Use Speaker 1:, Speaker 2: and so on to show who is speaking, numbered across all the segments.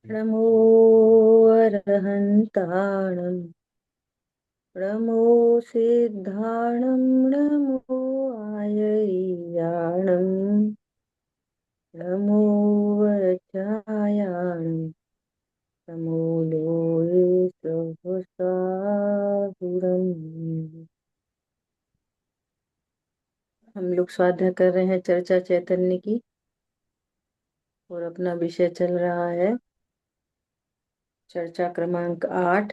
Speaker 1: नमो अरहन्ताणं नमो सिद्धाणं नमो आयर्याणं नमो वचायाणं नमो लोये सहस्राहुरम्। हम लोग स्वाध्याय कर रहे हैं चर्चा चैतन्य की, और अपना विषय चल रहा है चर्चा क्रमांक 8।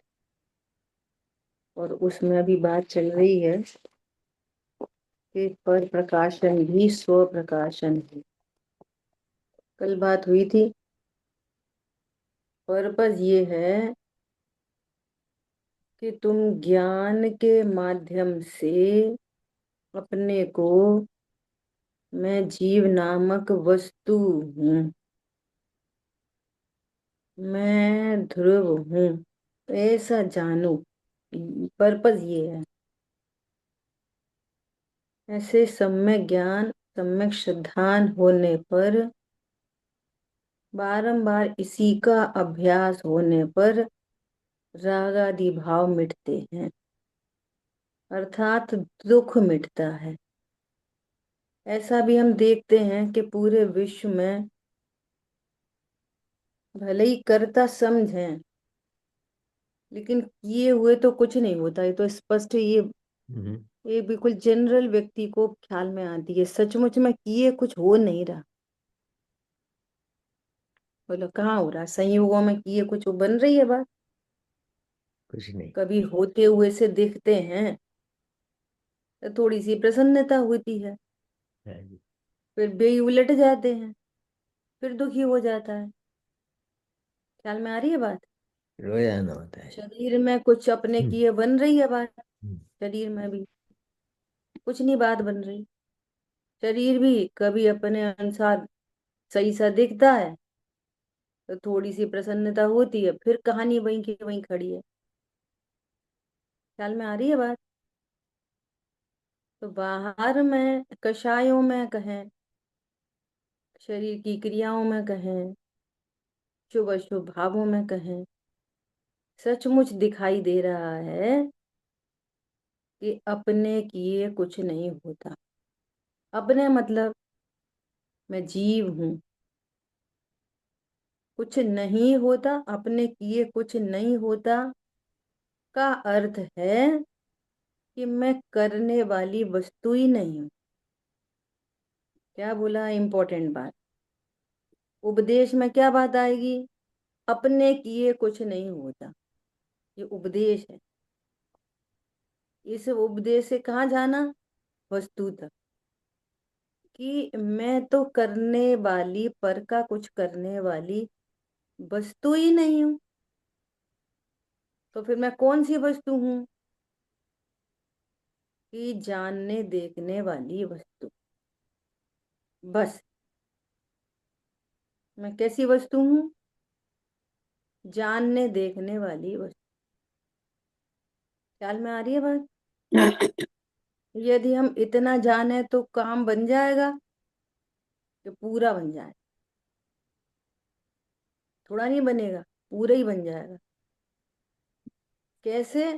Speaker 1: और उसमें अभी बात चल रही है कि पर प्रकाशन भी स्व प्रकाशन है। कल बात हुई थी, पर्पस ये है कि तुम ज्ञान के माध्यम से अपने को मैं जीव नामक वस्तु हूँ, मैं ध्रुव हूँ, ऐसा जानो। पर्पस ये है। ऐसे सम्यक ज्ञान सम्यक श्रद्धान होने पर, बारंबार इसी का अभ्यास होने पर राग आदि भाव मिटते हैं, अर्थात दुख मिटता है। ऐसा भी हम देखते हैं कि पूरे विश्व में भले ही कर्ता समझें, लेकिन किए हुए तो कुछ नहीं होता। ये तो स्पष्ट है।
Speaker 2: हम्म।
Speaker 1: ये बिल्कुल जनरल व्यक्ति को ख्याल में आती है। सचमुच में किए कुछ हो नहीं रहा। बोलो कहाँ हो रहा? संयोगों में किए कुछ बन रही है बात?
Speaker 2: कुछ नहीं
Speaker 1: कभी होते हुए से दिखते हैं तो थोड़ी सी प्रसन्नता होती है,
Speaker 2: है जी।
Speaker 1: फिर बे उलट जाते हैं, फिर दुखी हो जाता है। ख्याल में आ रही है बात?
Speaker 2: रोजाना होता है।
Speaker 1: शरीर में कुछ अपने
Speaker 2: हम्म।
Speaker 1: किए बन रही है बात।
Speaker 2: हम्म।
Speaker 1: शरीर में भी कुछ नहीं बात बन रही। शरीर भी कभी अपने अनुसार सही सा दिखता है तो थोड़ी सी प्रसन्नता होती है, फिर कहानी वहीं की वहीं खड़ी है। ख्याल में आ रही है बात? तो बाहर में कषायों में कहें, शरीर की क्रियाओं में कहें, शुभ अशुभ भावों में कहें, सचमुच दिखाई दे रहा है कि अपने किए कुछ नहीं होता। अपने मतलब मैं जीव हूं, कुछ नहीं होता। अपने किए कुछ नहीं होता का अर्थ है कि मैं करने वाली वस्तु ही नहीं हूं। क्या बोला? इंपॉर्टेंट बात। उपदेश में क्या बात आएगी? अपने किए कुछ नहीं होता। ये उपदेश है। इस उपदेश से कहाँ जाना? वस्तु तक। कि मैं तो करने वाली, पर का कुछ करने वाली वस्तु ही नहीं हूं। तो फिर मैं कौन सी वस्तु हूं? कि जानने देखने वाली वस्तु। बस। मैं कैसी वस्तु हूं? जानने देखने वाली वस्तु। ख्याल में आ रही है बात? यदि हम इतना जाने तो काम बन जाएगा कि पूरा बन जाए? थोड़ा नहीं बनेगा, पूरा ही बन जाएगा। कैसे?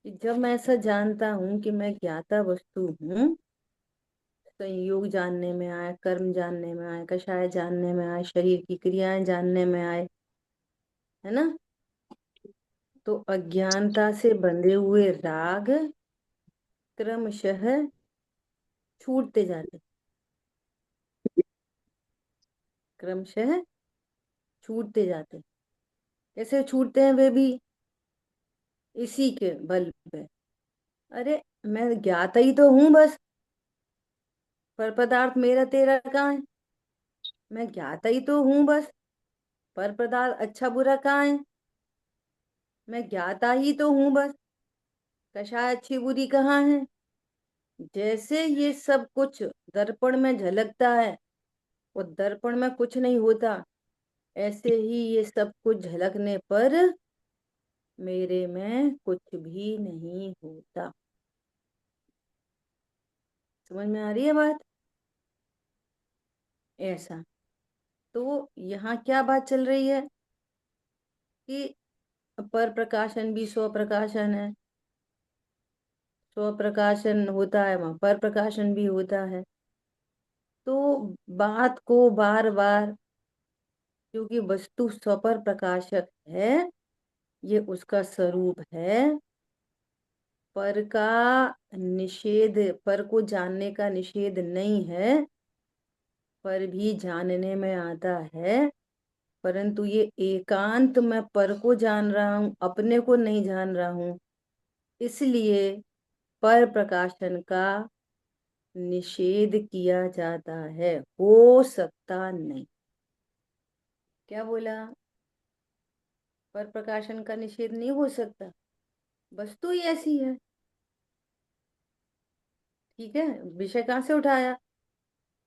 Speaker 1: कि जब मैं ऐसा जानता हूं कि मैं ज्ञाता वस्तु हूं, संयोग जानने में आए, कर्म जानने में आए, कषाय जानने में आए, शरीर की क्रियाएं जानने में आए, है ना? तो अज्ञानता से बंधे हुए राग क्रमशः छूटते जाते, क्रमशः छूटते जाते। कैसे छूटते हैं वे भी? इसी के बल पे। अरे मैं ज्ञाता ही तो हूं बस, पर पदार्थ मेरा तेरा कहाँ है? मैं ज्ञाता ही तो हूं बस, पर पदार्थ अच्छा बुरा कहाँ है? मैं ज्ञाता ही तो हूं बस, कषाय अच्छी बुरी कहाँ है? जैसे ये सब कुछ दर्पण में झलकता है और दर्पण में कुछ नहीं होता, ऐसे ही ये सब कुछ झलकने पर मेरे में कुछ भी नहीं होता। समझ में आ रही है बात? ऐसा। तो यहाँ क्या बात चल रही है कि पर प्रकाशन भी स्व प्रकाशन है, स्व प्रकाशन होता है वहां पर प्रकाशन भी होता है। तो बात को बार बार, क्योंकि वस्तु स्वपर प्रकाशक है, ये उसका स्वरूप है। पर का निषेध, पर को जानने का निषेध नहीं है, पर भी जानने में आता है। परंतु ये एकांत मैं पर को जान रहा हूं, अपने को नहीं जान रहा हूं, इसलिए पर प्रकाशन का निषेध किया जाता है, हो सकता नहीं। क्या बोला? पर प्रकाशन का निषेध नहीं हो सकता, वस्तु ही ऐसी है। ठीक है, विषय कहाँ से उठाया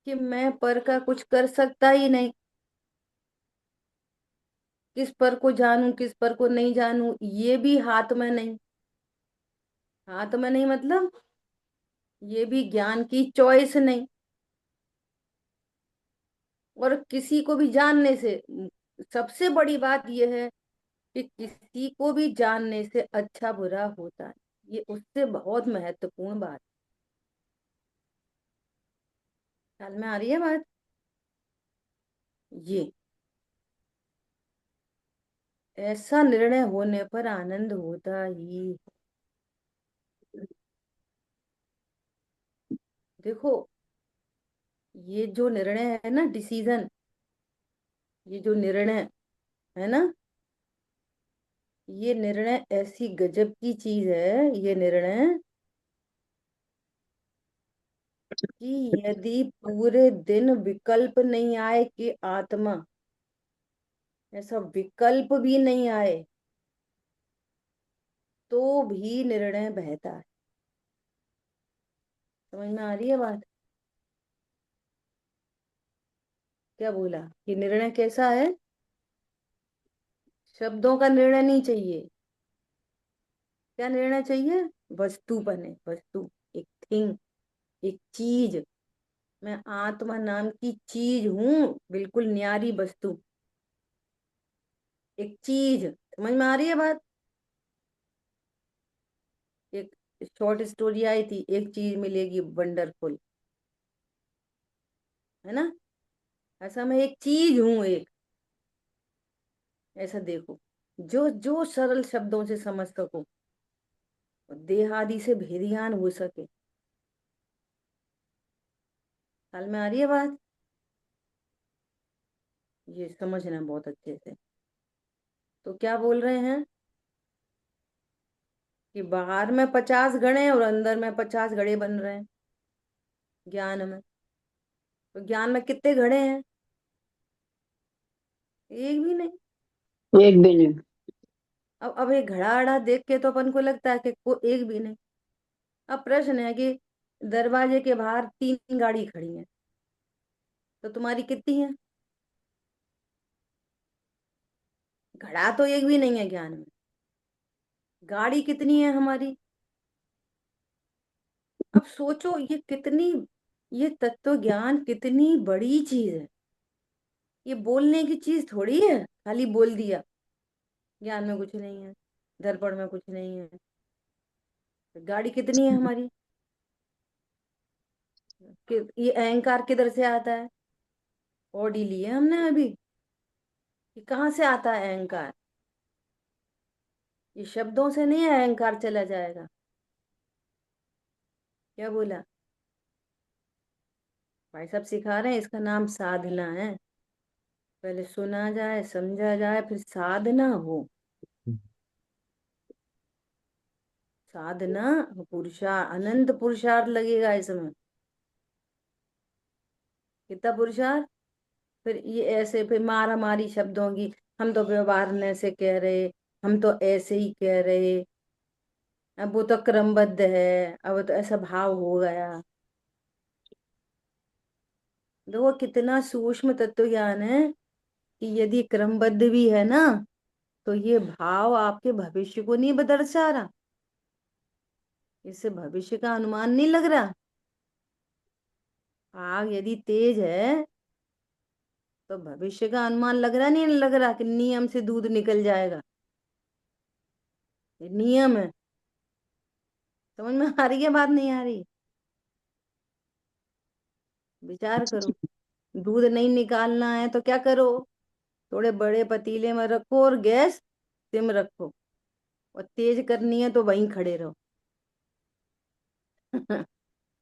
Speaker 1: कि मैं पर का कुछ कर सकता ही नहीं, किस पर को जानूं किस पर को नहीं जानूं ये भी हाथ में नहीं। हाथ में नहीं मतलब ये भी ज्ञान की चॉइस नहीं। और किसी को भी जानने से, सबसे बड़ी बात यह है कि किसी को भी जानने से अच्छा बुरा होता है, ये उससे बहुत महत्वपूर्ण बात। ख्याल में आ रही है बात? ये ऐसा निर्णय होने पर आनंद होता ही। देखो, ये जो निर्णय है ना, डिसीजन, ये जो निर्णय है ना, ये निर्णय ऐसी गजब की चीज है, ये निर्णय कि यदि पूरे दिन विकल्प नहीं आए कि आत्मा, ऐसा विकल्प भी नहीं आए, तो भी निर्णय बहता है। समझ में आ रही है बात? क्या बोला कि निर्णय कैसा है? शब्दों का निर्णय नहीं चाहिए। क्या निर्णय चाहिए? वस्तु बने, वस्तु, एक थिंग, एक चीज। मैं आत्मा नाम की चीज हूं, बिल्कुल न्यारी वस्तु, एक चीज। समझ में आ रही है बात? एक शॉर्ट स्टोरी आई थी, एक चीज मिलेगी वंडरफुल, है ना? ऐसा मैं एक चीज हूं, एक, ऐसा देखो, जो जो सरल शब्दों से समझ सको, देहादि से भेदियान हो सके। हाल में आ रही है बात? ये समझना बहुत अच्छे से। तो क्या बोल रहे हैं कि बाहर में 50 घड़े और अंदर में 50 घड़े बन रहे हैं ज्ञान में। तो ज्ञान में कितने घड़े हैं? एक भी नहीं।
Speaker 3: एक भी नहीं।
Speaker 1: अब एक घड़ा अड़ा देख के तो अपन को लगता है कि को एक भी नहीं। अब प्रश्न है कि दरवाजे के बाहर 3 गाड़ी खड़ी हैं, तो तुम्हारी कितनी है? घड़ा तो एक भी नहीं है ज्ञान में, गाड़ी कितनी है हमारी? अब सोचो ये कितनी, ये तत्व ज्ञान कितनी बड़ी चीज है। ये बोलने की चीज थोड़ी है, खाली बोल दिया। ज्ञान में कुछ नहीं है, दर्पण में कुछ नहीं है। तो गाड़ी कितनी है हमारी? कि ये अहंकार किधर से आता है? ऑडी ली है हमने अभी, कि कहाँ से आता है अहंकार? ये शब्दों से नहीं अहंकार चला जाएगा। क्या बोला? भाई साहब सिखा रहे हैं, इसका नाम साधना है। पहले सुना जाए, समझा जाए, फिर साधना हो। साधना, पुरुषा अनंत पुरुषार्थ लगेगा इसमें। कितना पुरुषार्थ? फिर ये ऐसे फिर मारा मारी शब्दों की, हम तो व्यवहारने से कह रहे, हम तो ऐसे ही कह रहे, अब वो तो क्रमबद्ध है, अब तो ऐसा भाव हो गया। देखो कितना सूक्ष्म तत्व ज्ञान है कि यदि क्रमबद्ध भी है ना, तो ये भाव आपके भविष्य को नहीं दर्शा रहा, इससे भविष्य का अनुमान नहीं लग रहा। आग यदि तेज है तो भविष्य का अनुमान लग रहा नहीं लग रहा कि नियम से दूध निकल जाएगा? ये नियम है। समझ में आ रही है बात, नहीं आ रही? विचार करो। दूध नहीं निकालना है तो क्या करो? थोड़े बड़े पतीले में रखो और गैस सिम रखो, और तेज करनी है तो वहीं खड़े रहो।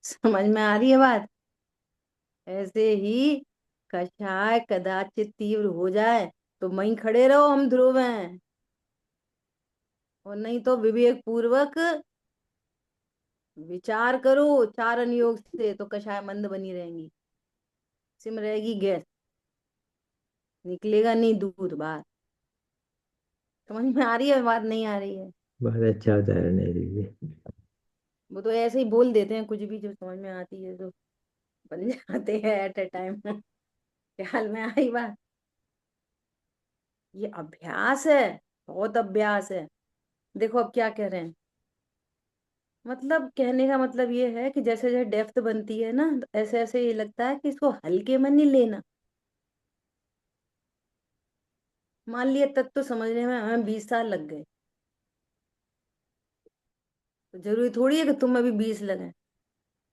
Speaker 1: समझ में आ रही है बात? ऐसे ही कषाय कदाचित तीव्र हो जाए तो वहीं खड़े रहो, हम ध्रुव हैं। और नहीं तो विवेक पूर्वक विचार करो चारण योग से, तो कषाय मंद बनी रहेंगी, सिम रहेगी गैस, निकलेगा नहीं दूध बाहर। समझ में आ रही है बात, नहीं आ रही है?
Speaker 2: बहुत अच्छा उदाहरण है दीदी।
Speaker 1: वो तो ऐसे ही बोल देते हैं, कुछ भी जो समझ में आती है तो बन जाते हैं एट ए टाइम। ख्याल में आई बात? ये अभ्यास है, बहुत अभ्यास है। देखो अब क्या कह रहे हैं, मतलब कहने का मतलब ये है कि जैसे जैसे डेप्थ बनती है ना, तो ऐसे ऐसे ये लगता है कि इसको हल्के में नहीं लेना। मान लिया तत्व समझने में हमें 20 साल लग गए, तो जरूरी थोड़ी है कि तुम अभी 20 लगे।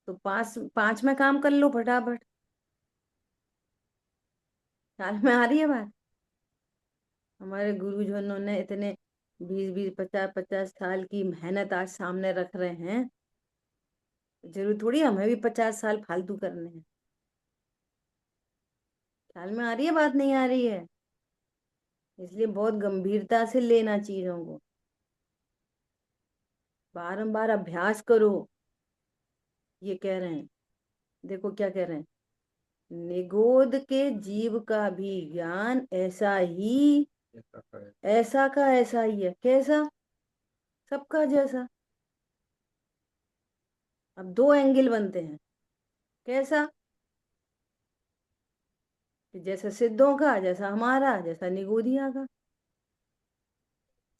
Speaker 1: तो 5 5 में काम कर लो फटाफट। ख्याल में आ रही है बात? हमारे गुरुजनों ने इतने 20 20 50 50 साल की मेहनत आज सामने रख रहे हैं, जरूरी थोड़ी हमें भी 50 साल फालतू करने हैं। ख्याल में आ रही है बात, नहीं आ रही है? इसलिए बहुत गंभीरता से लेना चीजों को, बारंबार अभ्यास करो, ये कह रहे हैं। देखो क्या कह रहे हैं, निगोद के जीव का भी ज्ञान ऐसा ही, ऐसा का ऐसा ही है। कैसा? सबका जैसा। अब दो एंगल बनते हैं। कैसा? कि जैसा सिद्धों का, जैसा हमारा, जैसा निगोदिया का,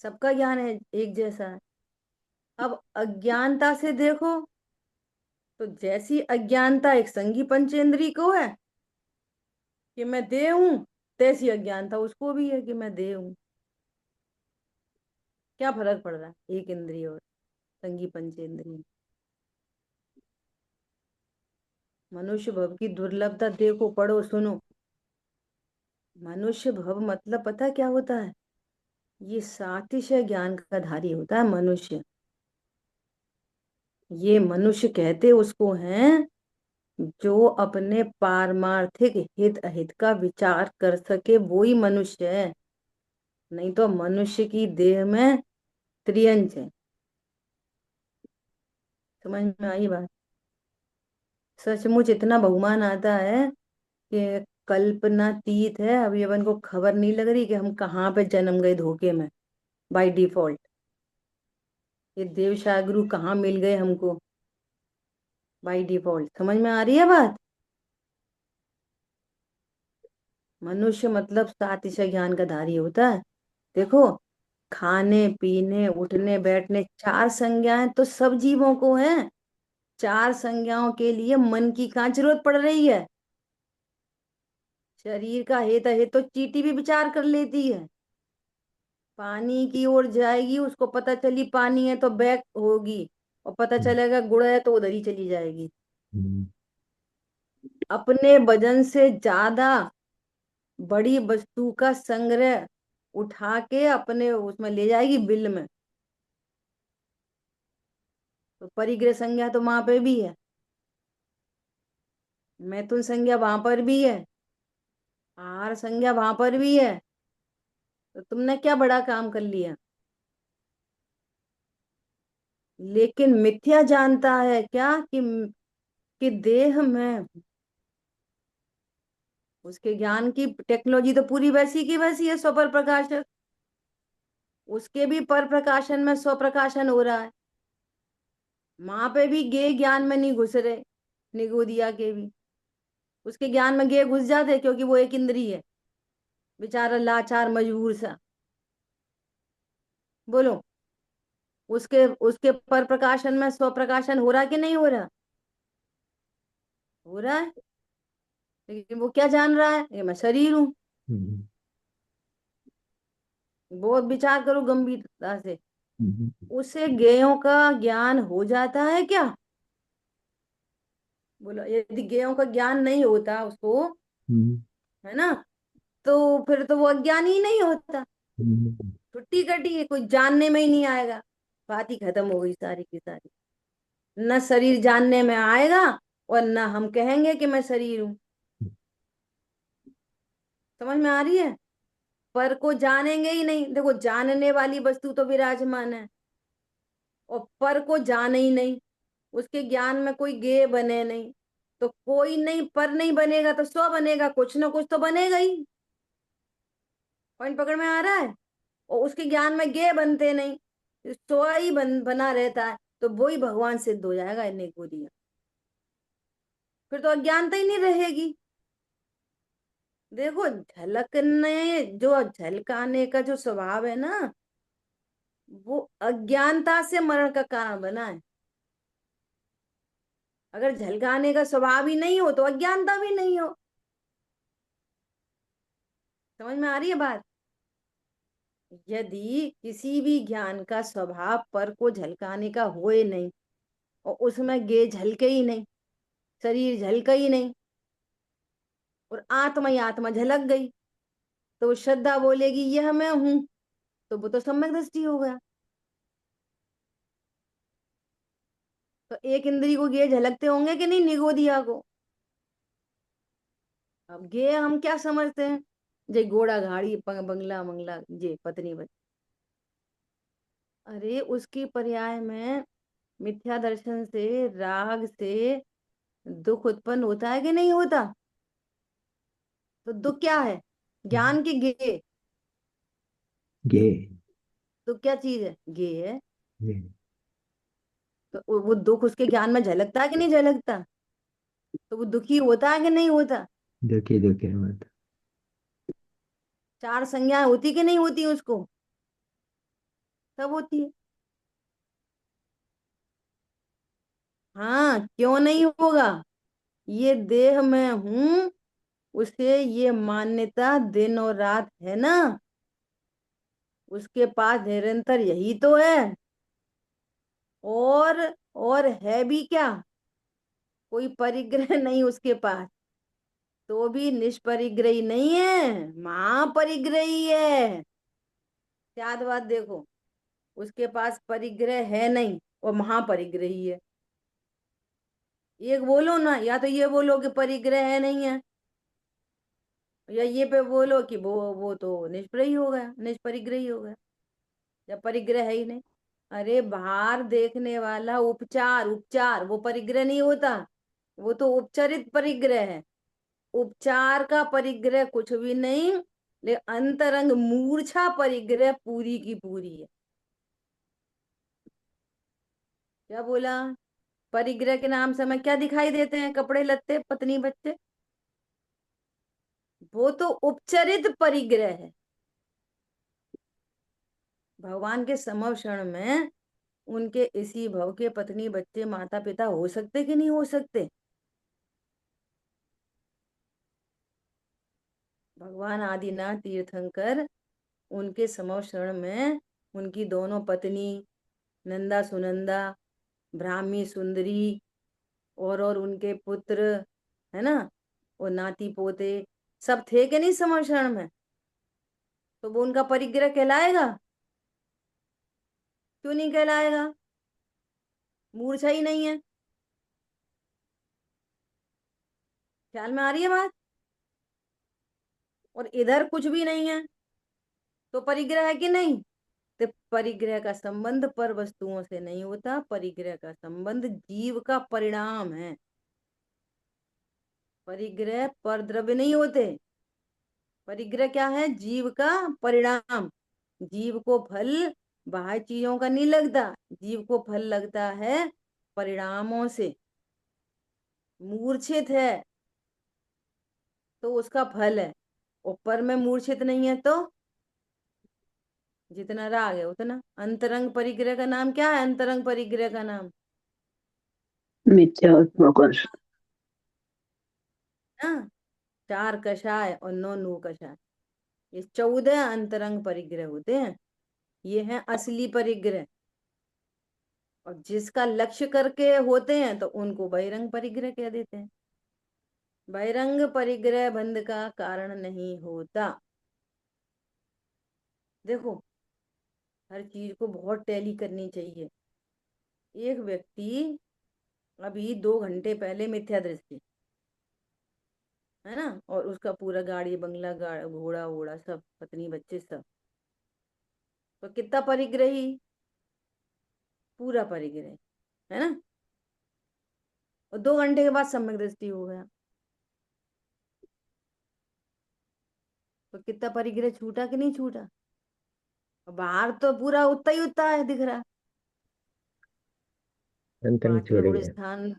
Speaker 1: सबका ज्ञान है एक जैसा है। अब अज्ञानता से देखो, तो जैसी अज्ञानता एक संगी पंचेंद्री को है कि मैं दे हूं, तैसी अज्ञानता उसको भी है कि मैं दे हूं। क्या फर्क पड़ रहा है एक इंद्रिय और संगी पंचेंद्रिय? मनुष्य भव की दुर्लभता देखो, पढ़ो, सुनो। मनुष्य भव मतलब पता क्या होता है? ये सातिशय ज्ञान का धारी होता है मनुष्य। ये मनुष्य कहते उसको हैं जो अपने पारमार्थिक हित अहित का विचार कर सके, वो ही मनुष्य है। नहीं तो मनुष्य की देह में त्रियंच है। समझ में आई बात? सचमुच इतना बहुमान आता है कि कल्पनातीत है। अभी अपन को खबर नहीं लग रही कि हम कहाँ पे जन्म गए धोखे में, बाय डिफॉल्ट। ये देव शाहगुरु कहाँ मिल गए हमको बाय डिफॉल्ट। समझ में आ रही है बात? मनुष्य मतलब सातिशय ज्ञान का धारी होता है। देखो, खाने पीने उठने बैठने चार संज्ञाएं तो सब जीवों को हैं। चार संज्ञाओं के लिए मन की कहाँ जरूरत पड़ रही है? शरीर का हित अहित तो चींटी भी विचार कर लेती है। पानी की ओर जाएगी, उसको पता चली पानी है तो बैक होगी, और पता चलेगा गुड़ है तो उधर ही चली जाएगी।
Speaker 2: हम्म।
Speaker 1: अपने वजन से ज्यादा बड़ी वस्तु का संग्रह उठा के अपने उसमें ले जाएगी बिल में। तो परिग्रह संज्ञा तो वहां पे भी है, मैथुन संज्ञा वहां पर भी है, आहार संज्ञा वहां पर भी है। तो तुमने क्या बड़ा काम कर लिया? लेकिन मिथ्या जानता है क्या कि देह में उसके ज्ञान की टेक्नोलॉजी तो पूरी वैसी की वैसी है, स्वपर प्रकाशक। उसके भी पर प्रकाशन में स्वप्रकाशन हो रहा है। वहां पे भी गे ज्ञान में नहीं घुस रहे, निगोदिया के भी। उसके ज्ञान में गे घुस जाते क्योंकि वो एक इंद्री है, बेचारा लाचार मजबूर सा। बोलो, उसके उसके पर प्रकाशन में स्वप्रकाशन हो रहा कि नहीं हो रहा? हो रहा है। लेकिन वो क्या जान रहा है कि मैं शरीर हूँ।
Speaker 2: हम्म,
Speaker 1: बहुत विचार करो गंभीरता से।
Speaker 2: हम्म,
Speaker 1: उसे ज्ञेयों का ज्ञान हो जाता है क्या? बोलो, यदि ज्ञेयों का ज्ञान नहीं होता उसको,
Speaker 2: हम्म,
Speaker 1: है ना, तो फिर तो वो अज्ञानी ही नहीं होता।
Speaker 2: हम्म,
Speaker 1: छुट्टी कटी है, कोई जानने में ही नहीं आएगा। बात ही खत्म हो गई सारी की सारी। न शरीर जानने में आएगा, और न हम कहेंगे कि मैं शरीर हूं। समझ में आ रही है? पर को जानेंगे ही नहीं। देखो, जानने वाली वस्तु तो विराजमान है, और पर को जाने ही नहीं, उसके ज्ञान में कोई गे बने नहीं। तो कोई नहीं, पर नहीं बनेगा तो स्व बनेगा, कुछ ना कुछ तो बनेगा ही। पॉइंट पकड़ में आ रहा है? और उसके ज्ञान में गे बनते नहीं, स्व ही बना रहता है, तो वो ही भगवान सिद्ध हो जाएगा इन्हें को दिया। फिर तो अज्ञानता ही नहीं रहेगी। देखो, झलकने जो झलकाने का जो स्वभाव है ना, वो अज्ञानता से मरण का कारण बना है। अगर झलकाने का स्वभाव ही नहीं हो तो अज्ञानता भी नहीं हो। समझ में आ रही है बात? यदि किसी भी ज्ञान का स्वभाव पर को झलकाने का होए नहीं, और उसमें गे झलके ही नहीं, शरीर झलका ही नहीं, और आत्मा ही आत्मा झलक गई, तो वो श्रद्धा बोलेगी यह मैं हूं, तो वो तो सम्यक दृष्टि हो गया। तो एक इंद्री को गे झलकते होंगे कि नहीं, निगोदिया को? अब गे हम क्या समझते हैं? जे घोड़ा गाड़ी बंगला मंगला, जे पत्नी बच। अरे, उसकी पर्याय में मिथ्या दर्शन से, राग से दुख उत्पन्न होता है कि नहीं होता? तो दुख क्या है?
Speaker 2: हम्म,
Speaker 1: ज्ञान की गे।
Speaker 2: गे
Speaker 1: दुख क्या चीज है? गे है।
Speaker 2: गे
Speaker 1: तो वो दुख उसके ज्ञान में झलकता है कि नहीं झलकता? तो वो दुखी होता है कि नहीं होता?
Speaker 2: दुखे दुखे मत।
Speaker 1: चार संज्ञाएं होती कि नहीं होती उसको? सब होती है। हाँ, क्यों नहीं होगा? ये देह में हूं, उसे ये मान्यता दिन और रात है ना, उसके पास निरंतर यही तो है। और और है भी क्या? कोई परिग्रह नहीं उसके पास। तो भी निष्परिग्रही नहीं है, महापरिग्रही है। याद बात देखो, उसके पास परिग्रह है नहीं, और महापरिग्रही है। एक बोलो ना, या तो ये बोलो कि परिग्रह है नहीं है, या ये पे बोलो कि वो तो निष्प्रही हो गया, निष्परिग्रही हो गया, या परिग्रह है ही नहीं। अरे, बाहर देखने वाला उपचार, उपचार वो परिग्रह नहीं होता, वो तो उपचारित परिग्रह है। उपचार का परिग्रह कुछ भी नहीं, लेकिन अंतरंग मूर्छा परिग्रह पूरी की पूरी है। क्या बोला? परिग्रह के नाम से हमें क्या दिखाई देते हैं? कपड़े लत्ते, पत्नी बच्चे। वो तो उपचरित परिग्रह है। भगवान के समव क्षण में उनके इसी भव के पत्नी बच्चे माता पिता हो सकते कि नहीं हो सकते? भगवान आदिनाथ तीर्थंकर, उनके समव क्षण में उनकी दोनों पत्नी, नंदा सुनंदा, ब्राह्मी सुंदरी, और उनके पुत्र, है ना, और नाती पोते, सब थे कि नहीं समव क्षण में? तो वो उनका परिग्रह कहलाएगा? क्यों नहीं कहलाएगा? मूर्छा ही नहीं है। ख्याल में आ रही है बात? और इधर कुछ भी नहीं है, तो परिग्रह है कि नहीं? तो परिग्रह का संबंध पर वस्तुओं से नहीं होता, परिग्रह का संबंध जीव का परिणाम है। परिग्रह पर द्रव्य नहीं होते। परिग्रह क्या है? जीव का परिणाम। जीव को फल बाह्य चीजों का नहीं लगता, जीव को फल लगता है परिणामों से। मूर्छित है तो उसका फल है, ऊपर में मूर्छित नहीं है तो जितना राग है उतना। अंतरंग परिग्रह का नाम क्या है? अंतरंग परिग्रह का नाम,
Speaker 2: मिथ्यात्मक
Speaker 1: हाँ, चार कषाय और नौ नू कषाय, ये 14 अंतरंग परिग्रह होते हैं। ये हैं असली परिग्रह। और जिसका लक्ष्य करके होते हैं तो उनको बहिरंग परिग्रह कह देते हैं। बहिरंग परिग्रह बंध का कारण नहीं होता। देखो, हर चीज को बहुत टैली करनी चाहिए। एक व्यक्ति अभी 2 घंटे पहले मिथ्या दृष्टि, है ना, और उसका पूरा गाड़ी बंगला घोड़ा वोड़ा सब, पत्नी बच्चे सब, तो कितना परिग्रही, पूरा परिग्रह, है ना। और 2 घंटे के बाद सम्यक दृष्टि हो गया, तो कितना परिग्रह छूटा कि नहीं छूटा। और बाहर तो पूरा उतना ही उतना है दिख रहा।
Speaker 2: अंतरंग
Speaker 1: बाकी
Speaker 2: छोड़
Speaker 1: रोड
Speaker 2: गया।
Speaker 1: स्थान,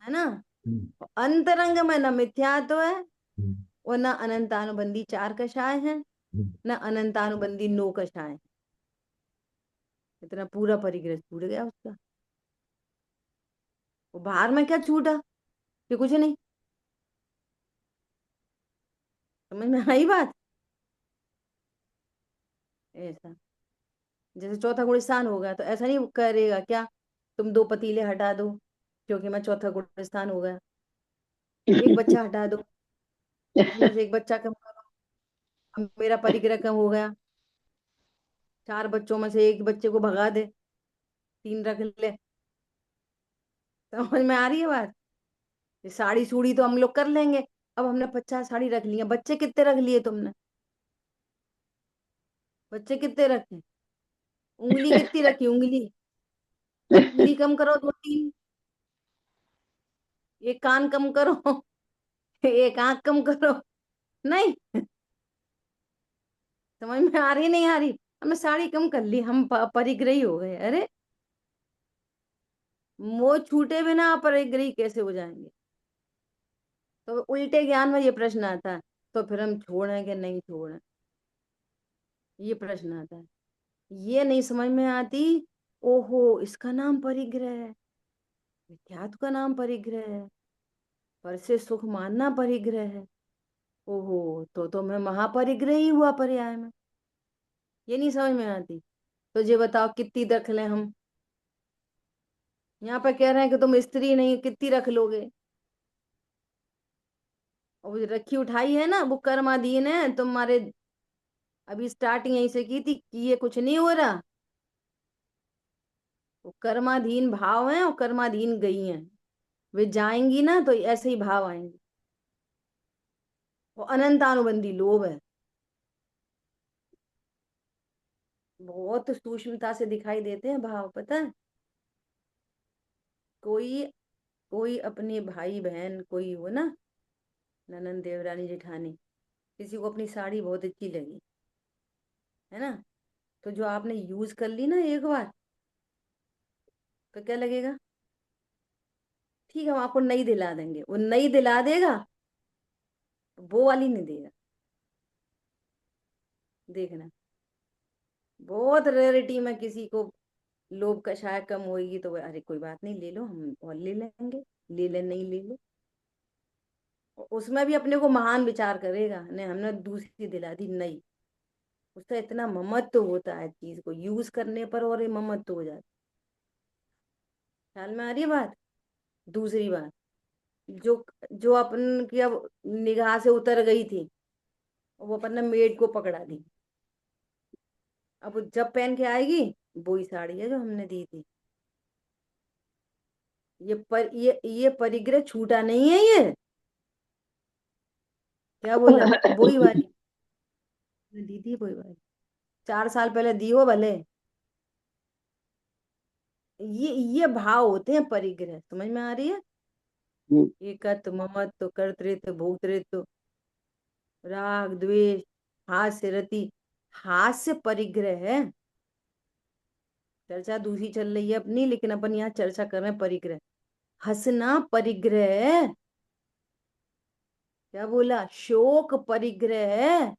Speaker 1: है ना।
Speaker 2: हम्म।
Speaker 1: और अंतरंग में न मिथ्यात्व है,
Speaker 2: हम्म।
Speaker 1: और न अनंतानुबंधी चार कषाय है,
Speaker 2: हम्म।
Speaker 1: न अनंतानुबंधी नो कषाय। इतना पूरा परिग्रह छूट गया उसका। वो बाहर में क्या छूटा कि कुछ नहीं। समझ में आई बात। ऐसा, जैसे चौथा गुणस्थान हो गया तो ऐसा नहीं करेगा क्या, तुम 2 पतीले हटा दो क्योंकि मैं चौथा गुणस्थान हो गया। एक बच्चा हटा दो, उसमें से एक बच्चा कम करो, अब मेरा परिग्रह कम हो गया। 4 बच्चों में से एक बच्चे को भगा दे, 3 रख ले। समझ में आ रही है बात। ये साड़ी सूड़ी तो हम लोग कर लेंगे। अब हमने 50 साड़ी रख ली है, बच्चे कितने रख लिए तुमने, बच्चे कितने रखे, उंगली कितनी रखी, उंगली, उंगली कम करो 2 3, एक कान कम करो, एक आंख कम करो। नहीं, समझ में आ रही नहीं आ रही। हमने साड़ी कम कर ली, हम परिग्रही हो गए। अरे, मोह छूटे बिना अपरिग्रही कैसे हो जाएंगे। तो उल्टे ज्ञान में ये प्रश्न आता है, तो फिर हम छोड़ें कि नहीं छोड़ें, ये प्रश्न आता है। ये नहीं समझ में आती। ओहो, इसका नाम परिग्रह है, मिथ्यात्व का नाम परिग्रह है, पर से सुख मानना परिग्रह है। ओहो, तो मैं महापरिग्रह ही हुआ पर्याय में। ये नहीं समझ में आती। तो ये बताओ कितनी रख लें हम। यहाँ पे कह रहे हैं कि तुम स्त्री नहीं, कितनी रख लोगे। और वो रखी उठाई है ना, वो कर्माधीन है तुम्हारे। अभी स्टार्टिंग यहीं से की थी कि ये कुछ नहीं हो रहा। वो कर्माधीन भाव है और कर्माधीन गई हैं। वे जाएंगी ना तो ऐसे ही भाव आएंगे। वो अनंतानुबंधी लोभ है। बहुत सूक्ष्मता से दिखाई देते हैं भाव, पता है। कोई कोई अपने भाई बहन कोई हो ना, ननंद देवरानी जेठानी, किसी को अपनी साड़ी बहुत अच्छी लगी, है ना, तो जो आपने यूज कर ली ना एक बार, तो क्या लगेगा, ठीक है हम आपको नई दिला देंगे। वो नई दिला देगा, वो वाली नहीं देगा। देखना, बहुत रेयरिटी में किसी को लोभ का शायद कम होगी तो अरे कोई बात नहीं, ले लो, हम और ले लेंगे, ले ले नहीं ले ले। उसमें भी अपने को महान विचार करेगा, नहीं हमने दूसरी दिला दी नई। उसका इतना ममत्व होता है चीज को यूज करने पर, और ये ममत्व हो जाता है। ख्याल में आ रही है बात। दूसरी बात, जो जो अपन की अब निगाह से उतर गई थी, वो अपन ने मेड को पकड़ा दी। अब वो जब पहन के आएगी, वही साड़ी है जो हमने दी थी। ये परिग्रह छूटा नहीं है ये। क्या बोला, वही वाली दी थी, वही वाली 4 साल पहले दी हो भले। ये भाव होते हैं परिग्रह, समझ में आ रही है। एकत्व, ममत्व, कर्तृत्व, भोक्तृत्व, राग द्वेष, हास्य रति, हास्य परिग्रह है। चर्चा दूसरी चल रही है अपनी, लेकिन अपन यहाँ चर्चा कर रहे हैं परिग्रह। हंसना परिग्रह है। क्या बोला, शोक परिग्रह है।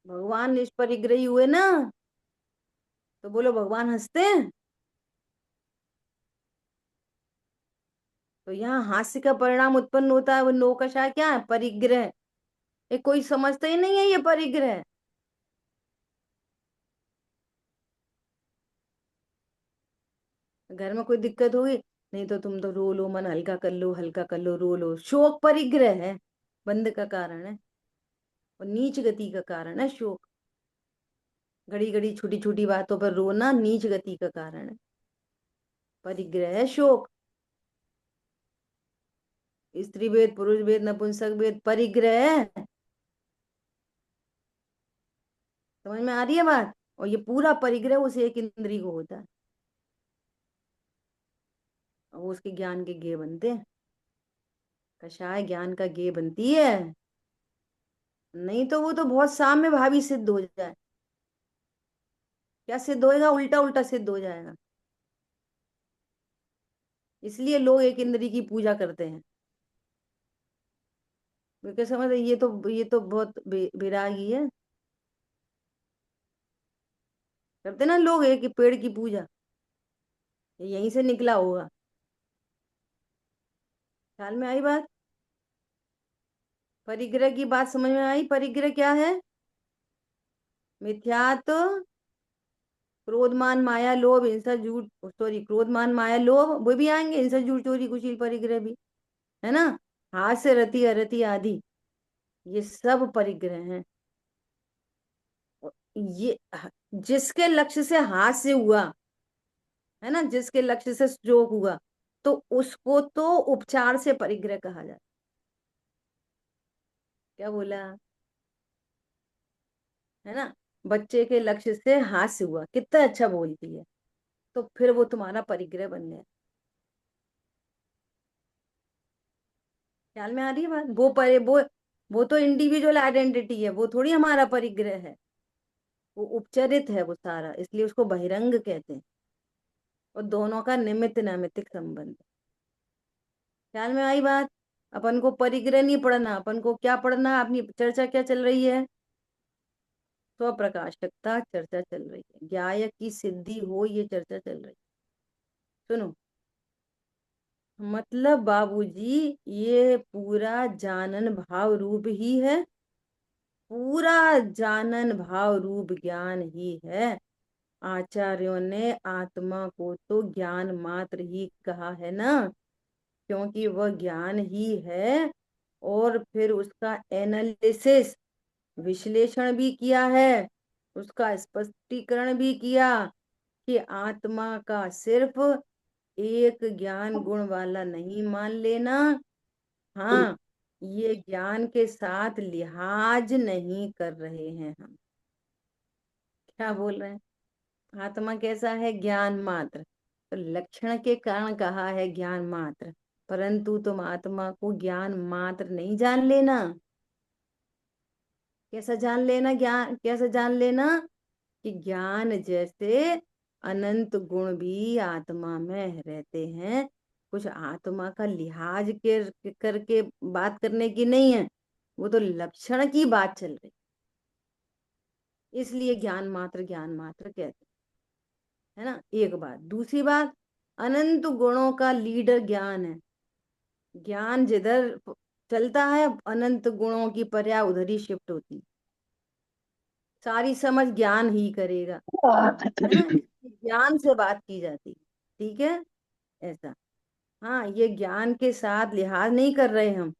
Speaker 1: भगवान निष्परिग्रही हुए ना, तो बोलो भगवान हंसते हैं। तो यहाँ हास्य का परिणाम उत्पन्न होता है, वो नौकशा क्या है, परिग्रह। ये कोई समझता ही नहीं है ये परिग्रह। घर में कोई दिक्कत होगी, नहीं तो तुम तो रो लो, मन हल्का कर लो, हल्का कर लो, रो लो। शोक परिग्रह है, बंध का कारण है, और नीच गति का कारण है शोक। घड़ी घड़ी छोटी छोटी बातों पर रोना नीच गति का कारण है, परिग्रह है शोक। स्त्री भेद, पुरुष भेद, नपुंसक भेद परिग्रह है। समझ में आ रही है बात? और ये पूरा परिग्रह उस एक इंद्री को होता है, और वो उसके ज्ञान के गेय बनते हैं। कषाय ज्ञान का गेय बनती है। नहीं तो वो तो बहुत साम्य भावी सिद्ध हो जाए। क्या सिद्ध होएगा, उल्टा उल्टा सिद्ध हो जाएगा। इसलिए लोग एक इंद्री की पूजा करते हैं। क्योंकि समझ ये तो बहुत विरागी है। करते ना लोग एक पेड़ की पूजा, ये यहीं से निकला होगा। ख्याल में आई बात? परिग्रह की बात समझ में आई? परिग्रह क्या है? मिथ्यात्व, क्रोध मान माया लोभ हिंसा झूठ, सॉरी, क्रोध मान माया लोभ वो भी आएंगे, हिंसा झूठ चोरी कुशील परिग्रह भी, है ना। हाथ से रति अरति आदि, ये सब परिग्रह हैं। ये जिसके लक्ष्य से हाथ से हुआ, है ना, जिसके लक्ष्य से स्ट्रोक हुआ, तो उसको तो उपचार से परिग्रह कहा जाता। क्या बोला? है ना। बच्चे के लक्ष्य से हाथ से हुआ, कितना अच्छा बोलती है, तो फिर वो तुम्हारा परिग्रह बन गया। ख्याल में आ रही है बात? वो तो इंडिविजुअल आइडेंटिटी है, वो थोड़ी हमारा परिग्रह है। वो उपचरित है वो सारा, इसलिए उसको बहिरंग कहते हैं। और दोनों का निमित्त नैमित्तिक संबंध है। ख्याल में आई बात? अपन को परिग्रह नहीं पढ़ना, अपन को क्या पढ़ना? अपनी चर्चा क्या चल रही है? स्वप्रकाशकता चर्चा चल रही है, ज्ञायक की सिद्धि हो, ये चर्चा चल रही है। सुनो, मतलब बाबूजी, ये पूरा जानन भाव रूप ही है, पूरा जानन भाव रूप ज्ञान ही है। आचार्यों ने आत्मा को तो ज्ञान मात्र ही कहा है ना, क्योंकि वह ज्ञान ही है। और फिर उसका एनालिसिस, विश्लेषण भी किया है, उसका स्पष्टीकरण भी किया कि आत्मा का सिर्फ एक ज्ञान गुण वाला नहीं मान लेना। हाँ, ये ज्ञान के साथ लिहाज नहीं कर रहे हैं हम। क्या बोल रहे हैं? आत्मा कैसा है? ज्ञान मात्र। तो लक्षण के कारण कहा है ज्ञान मात्र, परंतु तुम आत्मा को ज्ञान मात्र नहीं जान लेना। कैसा जान लेना? ज्ञान कैसा जान लेना? कि ज्ञान जैसे अनंत गुण भी आत्मा में रहते हैं। कुछ आत्मा का लिहाज के करके बात करने की नहीं है, वो तो लक्षण की बात चल रही, इसलिए ज्ञान मात्र कहते हैं, है ना। एक बात, दूसरी बात, अनंत गुणों का लीडर ज्ञान है। ज्ञान जिधर चलता है, अनंत गुणों की पर्याय उधर ही शिफ्ट होती, सारी समझ ज्ञान ही करेगा, है ना। ज्ञान से बात की जाती, ठीक है, ऐसा। हाँ, ये ज्ञान के साथ लिहाज नहीं कर रहे हम,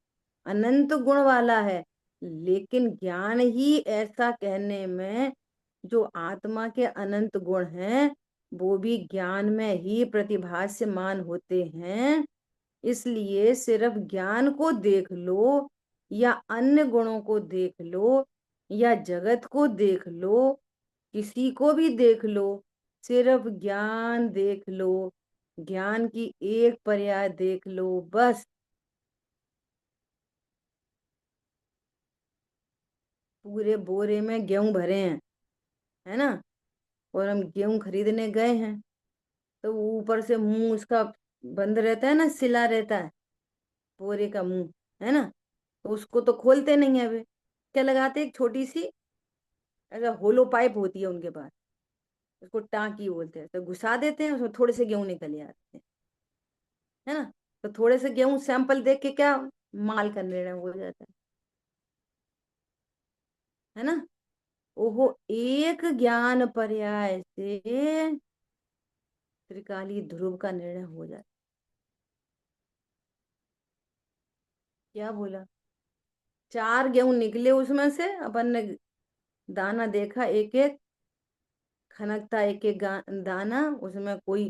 Speaker 1: अनंत गुण वाला है। लेकिन ज्ञान ही ऐसा कहने में, जो आत्मा के अनंत गुण हैं वो भी ज्ञान में ही प्रतिभासमान होते हैं। इसलिए सिर्फ ज्ञान को देख लो, या अन्य गुणों को देख लो, या जगत को देख लो, किसी को भी देख लो, सिर्फ ज्ञान देख लो, ज्ञान की एक पर्याय देख लो बस। पूरे बोरे में गेहूं भरे हैं, है ना, और हम गेहूं खरीदने गए हैं, तो ऊपर से मुंह उसका बंद रहता है ना, सिला रहता है बोरे का मुंह, है ना। तो उसको तो खोलते नहीं है वे, क्या लगाते, एक छोटी सी ऐसा होलो पाइप होती है उनके पास, उसको टांकी बोलते हैं, तो घुसा देते हैं, उसमें थोड़े से गेहूं निकल आते हैं, है ना। तो थोड़े से गेहूं सैंपल देख के क्या माल का निर्णय हो जाता है ना। ओहो, एक ज्ञान पर्याय से त्रिकाली ध्रुव का निर्णय हो जाता। क्या बोला? चार गेहूं निकले उसमें से, अपन ने दाना देखा, एक एक खनकता, एक एक दाना, उसमें कोई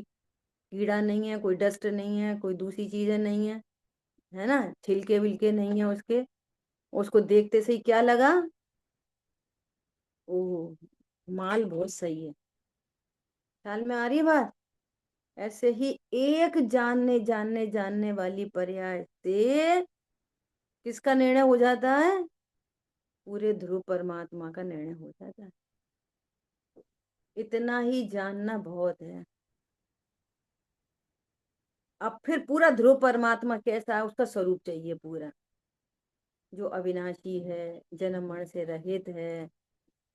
Speaker 1: कीड़ा नहीं है, कोई डस्ट नहीं है, कोई दूसरी चीजें नहीं है, है ना, छिलके विलके नहीं है उसके। उसको देखते से ही क्या लगा? ओह, माल बहुत सही है। ख्याल में आ रही है बात? ऐसे ही एक जानने जानने जानने वाली पर्याय से किसका निर्णय हो जाता है? पूरे ध्रुव परमात्मा का निर्णय हो जाता है। इतना ही जानना बहुत है। अब फिर पूरा ध्रुव परमात्मा कैसा है, उसका स्वरूप चाहिए पूरा, जो अविनाशी है, जन्म मरण से रहित है,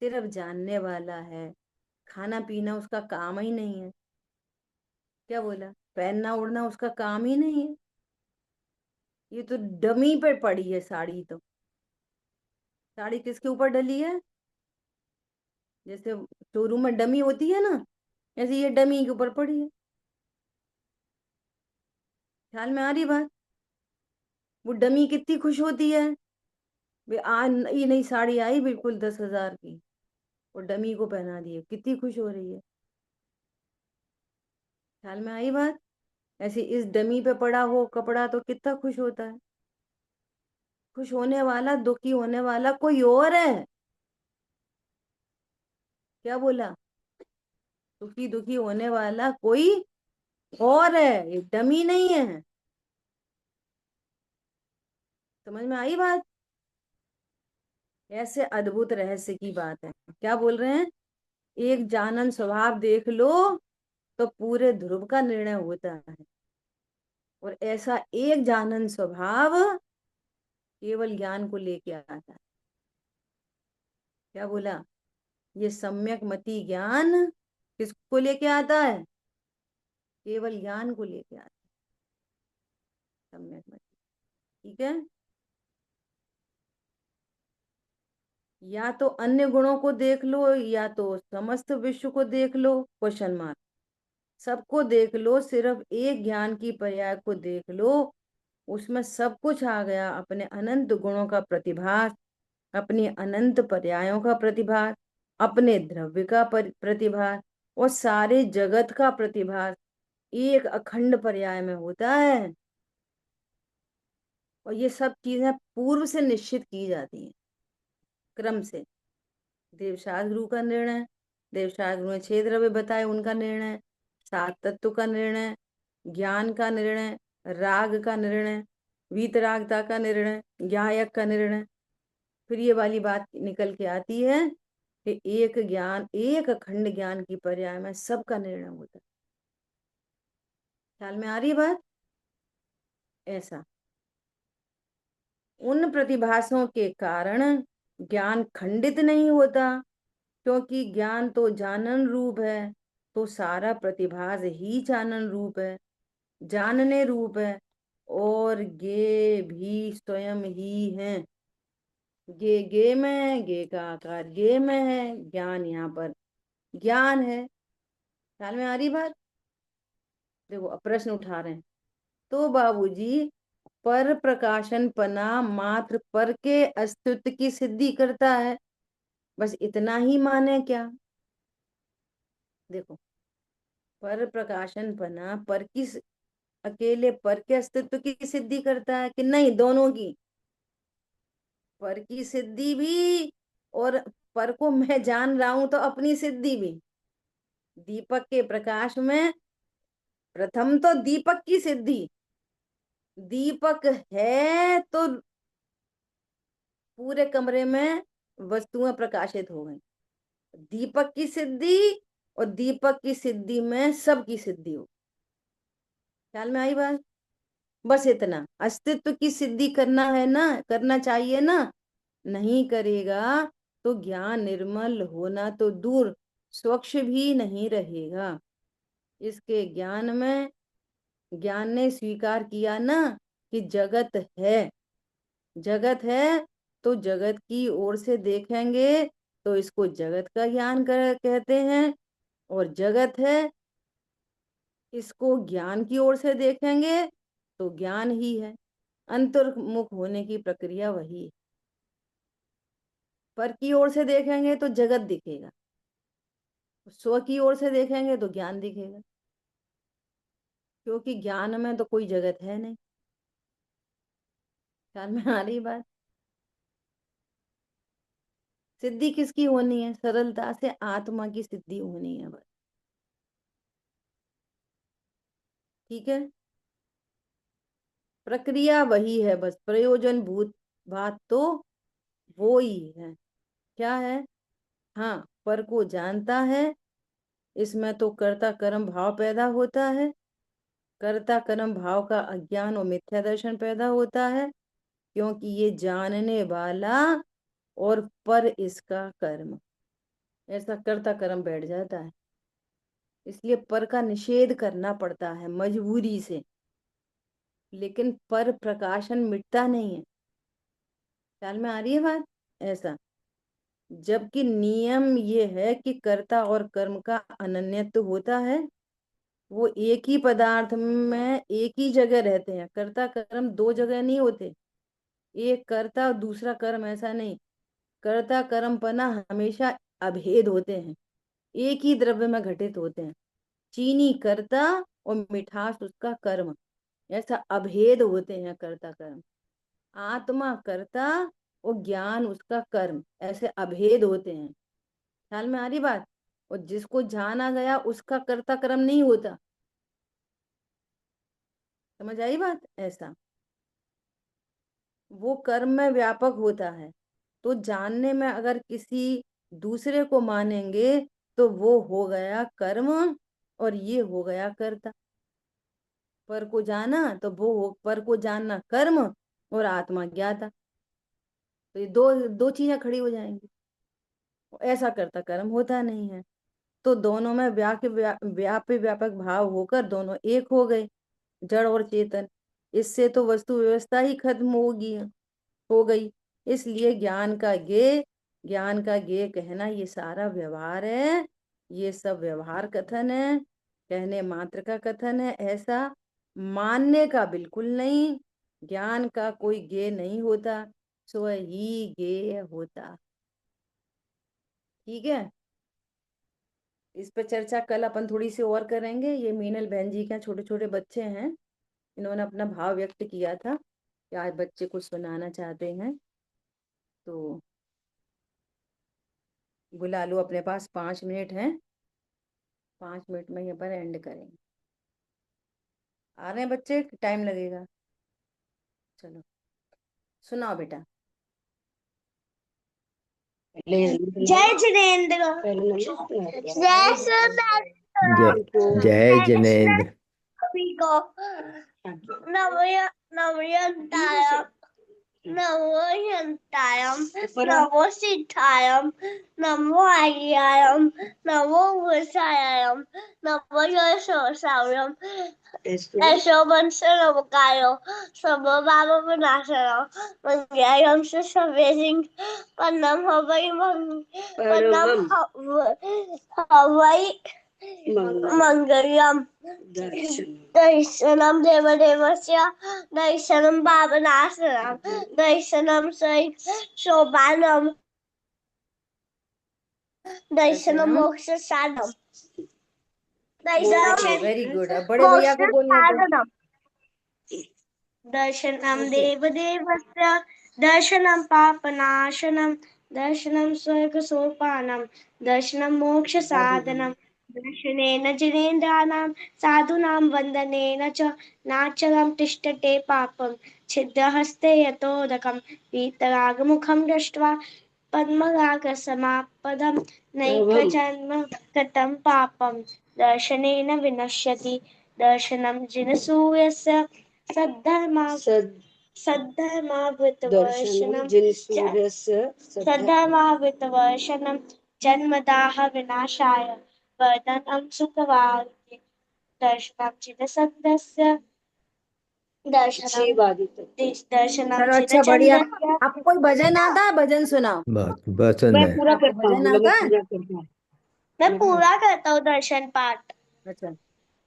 Speaker 1: सिर्फ जानने वाला है, खाना पीना उसका काम ही नहीं है। क्या बोला? पहनना उड़ना उसका काम ही नहीं है। ये तो डमी पे पड़ी है साड़ी तो। साड़ी किसके ऊपर डली है? जैसे शोरूम में डमी होती है ना, ऐसे ये डमी के ऊपर पड़ी है। ख्याल में आ रही बात? वो डमी कितनी खुश होती है, वे ये नई साड़ी आई बिल्कुल 10,000 की, और डमी को पहना दी है, कितनी खुश हो रही है। ख्याल में आई बात? ऐसे इस डमी पे पड़ा हो कपड़ा तो कितना खुश होता है। खुश होने वाला, दुखी होने वाला कोई और है। क्या बोला? दुखी दुखी होने वाला कोई और है, ये डमी नहीं है। समझ में आई बात? ऐसे अद्भुत रहस्य की बात है। क्या बोल रहे हैं? एक जानन स्वभाव देख लो तो पूरे ध्रुव का निर्णय होता है। और ऐसा एक जानन स्वभाव केवल ज्ञान को लेके आता है। क्या बोला? ये सम्यक मति ज्ञान किसको लेके आता है? केवल ज्ञान को लेके आता है, सम्यक मति। ठीक है। या तो अन्य गुणों को देख लो, या तो समस्त विश्व को देख लो, क्वेश्चन मार्क। सबको देख लो, सिर्फ एक ज्ञान की पर्याय को देख लो, उसमें सब कुछ आ गया, अपने अनंत गुणों का प्रतिभास, अपनी अनंत पर्यायों का प्रतिभास, अपने द्रव्य का प्रतिभास, और सारे जगत का प्रतिभास एक अखंड पर्याय में होता है। और ये सब चीजें पूर्व से निश्चित की जाती हैं, क्रम से। देवशास्त्र गुरु का निर्णय, देवशास्त्र गुरु ने 6 द्रव्य बताए, उनका निर्णय, 7 तत्व का निर्णय, ज्ञान का निर्णय, राग का निर्णय, वीतरागता का निर्णय, ज्ञायक का निर्णय। फिर ये वाली बात निकल के आती है कि एक ज्ञान, एक अखंड ज्ञान की पर्याय में सबका निर्णय होता है। ख्याल में आ रही बात? ऐसा उन प्रतिभासों के कारण ज्ञान खंडित नहीं होता, क्योंकि ज्ञान तो जानन रूप है, तो सारा प्रतिभास ही जानन रूप है, जानने रूप है। और गे भी स्वयं ही है। गे में, गे का आकार गे में है, ज्ञान यहाँ पर ज्ञान है। ख्याल में आ रही बात? देखो, अब प्रश्न उठा रहे हैं। तो बाबूजी, पर प्रकाशन पना मात्र पर के अस्तित्व की सिद्धि करता है, बस इतना ही माने क्या? देखो, पर प्रकाशन पना पर की, अकेले पर के अस्तित्व की सिद्धि करता है कि नहीं, दोनों की? पर की सिद्धि भी, और पर को मैं जान रहा हूं तो अपनी सिद्धि भी। दीपक के प्रकाश में प्रथम तो दीपक की सिद्धि, दीपक है तो पूरे कमरे में वस्तुएं प्रकाशित हो गई। दीपक की सिद्धि, और दीपक की सिद्धि में सबकी सिद्धि हो। ख्याल में आई बात? बस इतना, अस्तित्व की सिद्धि करना है ना, करना चाहिए ना, नहीं करेगा तो ज्ञान निर्मल होना तो दूर, स्वच्छ भी नहीं रहेगा। इसके ज्ञान में ज्ञान ने स्वीकार किया ना कि जगत है, जगत है, तो जगत की ओर से देखेंगे तो इसको जगत का ज्ञान कहते हैं। और जगत है, इसको ज्ञान की ओर से देखेंगे तो ज्ञान ही है। अंतर्मुख होने की प्रक्रिया वही है। पर की ओर से देखेंगे तो जगत दिखेगा, स्व की ओर से देखेंगे तो ज्ञान दिखेगा, क्योंकि ज्ञान में तो कोई जगत है नहीं। ख्याल में आ रही बात? सिद्धि किसकी होनी है? सरलता से आत्मा की सिद्धि होनी है बस। ठीक है, प्रक्रिया वही है, बस प्रयोजन भूत बात तो वो ही है। क्या है? हाँ, पर को जानता है, इसमें तो कर्ता कर्म भाव पैदा होता है, कर्ता कर्म भाव का अज्ञान और मिथ्या दर्शन पैदा होता है, क्योंकि ये जानने वाला और पर इसका कर्म, ऐसा कर्ता कर्म बैठ जाता है। इसलिए पर का निषेध करना पड़ता है मजबूरी से, लेकिन पर प्रकाशन मिटता नहीं है। ख्याल में आ रही है बात? ऐसा, जबकि नियम ये है कि कर्ता और कर्म का अनन्यत्व होता है, वो एक ही पदार्थ में एक ही जगह रहते हैं। कर्ता कर्म दो जगह नहीं होते, एक कर्ता और दूसरा कर्म, ऐसा नहीं। कर्ता कर्म पना हमेशा अभेद होते हैं, एक ही द्रव्य में घटित होते हैं। चीनी कर्ता और मिठास उसका कर्म, ऐसा अभेद होते हैं कर्ता कर्म। आत्मा कर्ता और ज्ञान उसका कर्म, ऐसे अभेद होते हैं। ख्याल में आ रही बात? और जिसको जाना गया उसका कर्ता कर्म नहीं होता। समझ आई बात? ऐसा, वो कर्म में व्यापक होता है। तो जानने में अगर किसी दूसरे को मानेंगे तो वो हो गया कर्म और ये हो गया कर्ता। पर को जाना तो वो पर को जानना कर्म और आत्मा ज्ञाता, तो ये दो दो चीजें खड़ी हो जाएंगी। ऐसा कर्ता कर्म होता नहीं है। तो दोनों में व्यापी व्यापक भाव होकर दोनों एक हो गए, जड़ और चेतन। इससे तो वस्तु व्यवस्था ही खत्म होगी, हो गई। इसलिए ज्ञान का ज्ञेय कहना ये सारा व्यवहार है, ये सब व्यवहार कथन है, कहने मात्र का कथन है। ऐसा मानने का बिल्कुल नहीं। ज्ञान का कोई ज्ञेय नहीं होता, स्व ही ज्ञेय होता। ठीक है, इस पर चर्चा कल अपन थोड़ी सी और करेंगे। ये मीनल बहन जी के छोटे छोटे बच्चे हैं, इन्होंने अपना भाव व्यक्त किया था कि आज बच्चे कुछ सुनाना चाहते हैं, तो बुला लो। अपने पास 5 मिनट हैं, 5 मिनट में यहाँ पर एंड करेंगे। आ रहे हैं बच्चे? टाइम लगेगा? चलो सुनाओ बेटा।
Speaker 3: जय जिनेन्द्र। जय
Speaker 2: जय जय जनेन्द्र।
Speaker 3: नवयंतायम नवोयंतायम नवो सिद्धायम नमो आर्यायम नमो वसायाम नमो यशोसायम ऐशो वंश नवकायो सबो बाबा विनाशनम मंगलम से सवेसिंग पन्नम हवई पन्नम हवई मंगलम दर्शनम देवदेवस्य दर्शनम भावनाशनम दर्शनम शोभानम दर्शनम मोक्ष साधनम
Speaker 1: ओके,
Speaker 3: दर्शनम
Speaker 1: वेरी गुड। अब बड़े भैया
Speaker 3: मोक्ष
Speaker 1: को बोलने दो।
Speaker 3: साधनम दर्शनम
Speaker 1: ओके,
Speaker 3: देवदेवस्य दर्शनम पापनाशनम दर्शनम स्वर्गसोपानम दर्शनम मोक्ष
Speaker 1: वेरी
Speaker 3: साधनम
Speaker 1: गुड।
Speaker 3: दर्शनेन जिनेन्द्राणां साधूनां वन्दनेन च नाचलं तिष्ठते पापं छिद्रहस्ते यतोदकं वीतरागमुखं दृष्ट्वा पद्मरागसमापदं नैकजन्म कृतं पापं दर्शनेन विनश्यति दर्शनं जिनसूर्यस्य सद्धर्मावृतवर्षनं जन्मदाह विनाशाय वर्धनं सुखवार्ते दर्शनं चिदसद्दस्य दर्शनं
Speaker 1: चलो अच्छा, बढ़िया।
Speaker 3: चिदचन्द्रस्य।
Speaker 1: आपको कोई भजन आता है? भजन सुनाओ।
Speaker 2: बहुत बहुत
Speaker 4: मैं
Speaker 2: सुंदर।
Speaker 4: पूरा
Speaker 1: आपको
Speaker 4: करता हूँ,
Speaker 1: भजन
Speaker 4: मतलब
Speaker 1: आता
Speaker 4: मैं
Speaker 1: है?
Speaker 4: पूजा करता हूँ।
Speaker 3: मैं पूरा करता हूँ दर्शन पाठ।
Speaker 1: अच्छा,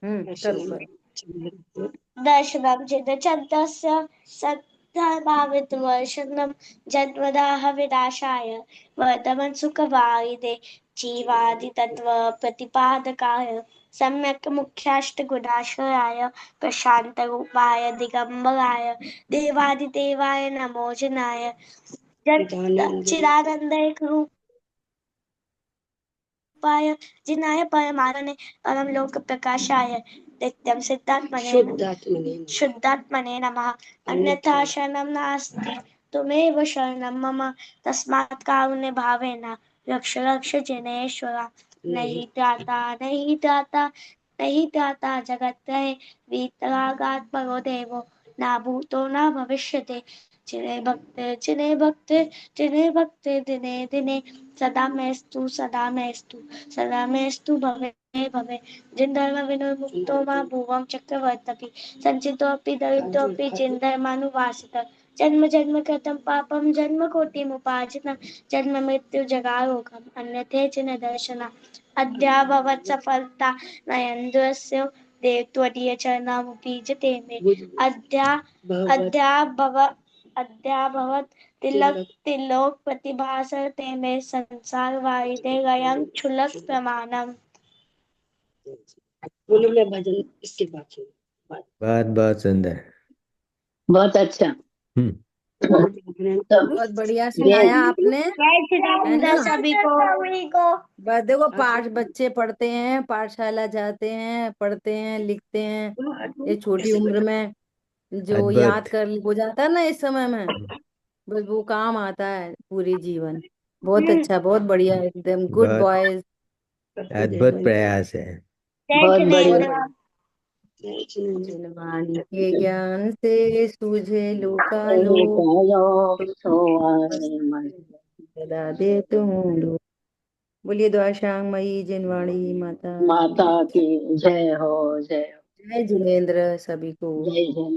Speaker 1: करो करो।
Speaker 3: दर्शनं चिदचन्द्रस्य सद्धर्मावितवर्षनं जन्मदाह विनाशाय वर्धमन् सुखवारिदे जीवादितत्त्वप्रतिपादकाय सम्यक् मुख्याष्टगुणाश्रयाय प्रशान्तरूपाय दिगम्बराय देवादिदेवाय नमो जनाय चिदानन्दैकरूपाय जिनाय परमानने परम लोक प्रकाशाय नित्यं शुद्धात्मने नमः। अन्यथा शरणं नास्ति त्वमेव शरणं मम तस्मात् कारुण्य भावेन रक्ष रक्ष जनेश्वरा। नहीं त्राता जगत्त्रये वीतरागात्मको देवो न भूतो न भविष्यति जिने भक्ते दिने दिने सदा मेस्तु भवे भवे। जिन धर्म विनिर्मुक्तो मा भुवं चक्रवर्तपि संचितोऽपि दरिद्रोऽपि जिन धर्मानुवासितः जन्म जन्म कृतं पापं जन्म कोटिमुपार्जितं जन्म मृत्यु जगारोगम् अन्यथे च न दर्शना। अद्याभवत् सफलता नयन्द्रस्य देव त्वदीय चरणामुपीजते मे। अद्याभवत् तिलोक प्रतिभासते मे संसार वारिदे गयं क्षुलक प्रमाणम।
Speaker 4: बोलो मैं भजन इसके बाद सुनो।
Speaker 2: बहुत बहुत सुंदर।
Speaker 4: बहुत अच्छा।
Speaker 2: हम्म।
Speaker 1: बहुत बढ़िया सुनाया आपने, है ना?
Speaker 3: सभी को
Speaker 1: बस देखो, पाठ बच्चे पढ़ते हैं, पाठशाला जाते हैं, पढ़ते हैं, लिखते हैं। ये छोटी उम्र में जो याद
Speaker 2: अद्भुत।
Speaker 1: कर हो जाता है ना इस समय में, बस वो काम आता है पूरी जीवन। बहुत अच्छा, बहुत बढ़िया, एकदम गुड
Speaker 2: बहुत
Speaker 1: बॉयज।
Speaker 2: अद्भुत प्रयास है।
Speaker 4: बहुत बढ़िया।
Speaker 1: जिनवाणी के ज्ञान से सूझे लोकालो सदा दे तुम लो। बोलिए द्वाशांग मई जिनवाणी माता
Speaker 4: माता की जय हो, जय हो।
Speaker 1: जय जिनेन्द्र सभी को।
Speaker 4: जय जय।